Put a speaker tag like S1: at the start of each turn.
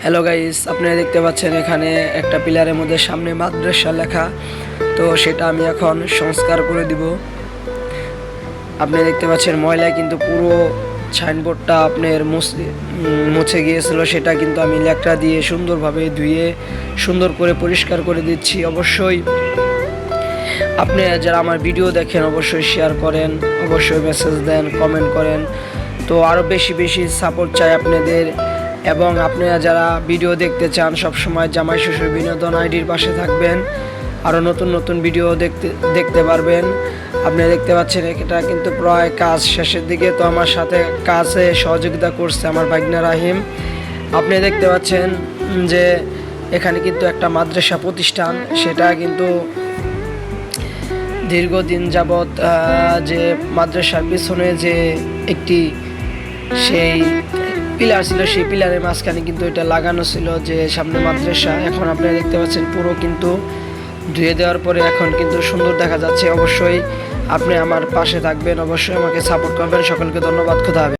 S1: Hello guys, আপনারা দেখতে পাচ্ছেন এখানে একটা পিলারের মধ্যে সামনে মাদ্রাসা লেখা। তো সেটা আমি এখন সংস্কার করে দিব। আপনি দেখতে পাচ্ছেন ময়লায় কিন্তু পুরো সাইনবোর্ডটা আপনার মুছে গিয়েছিল, সেটা কিন্তু আমি ল্যাকড়া দিয়ে সুন্দরভাবে ধুয়ে সুন্দর করে পরিষ্কার করে দিচ্ছি। অবশ্যই আপনি যারা আমার ভিডিও দেখেন অবশ্যই শেয়ার করেন, অবশ্যই মেসেজ দেন, কমেন্ট করেন। তো আরও বেশি বেশি সাপোর্ট চাই আপনাদের। এবং আপনারা যারা ভিডিও দেখতে চান সবসময় জামাই শ্বশুর বিনোদন আইডির পাশে থাকবেন, আরও নতুন নতুন ভিডিও দেখতে পারবেন। আপনি দেখতে পাচ্ছেন এটা কিন্তু প্রায় কাজ শেষের দিকে। তো আমার সাথে কাজে সহযোগিতা করছে আমার ভাগনা রাহিম। আপনি দেখতে পাচ্ছেন যে এখানে কিন্তু একটা মাদ্রাসা প্রতিষ্ঠান, সেটা কিন্তু দীর্ঘদিন যাবৎ যে মাদ্রাসার পিছনে যে একটি সেই পিলার ছিল, সেই পিলারের মাঝখানে কিন্তু এটা লাগানো ছিল যে সামনে মাদ্রাসা। এখন আপনারা দেখতে পাচ্ছেন পুরো কিন্তু ধুয়ে দেওয়ার পরে এখন কিন্তু সুন্দর দেখা যাচ্ছে। অবশ্যই আপনি আমার পাশে থাকবেন, অবশ্যই আমাকে সাপোর্ট করবেন। সকলকে ধন্যবাদ। খোদা হাফেজ।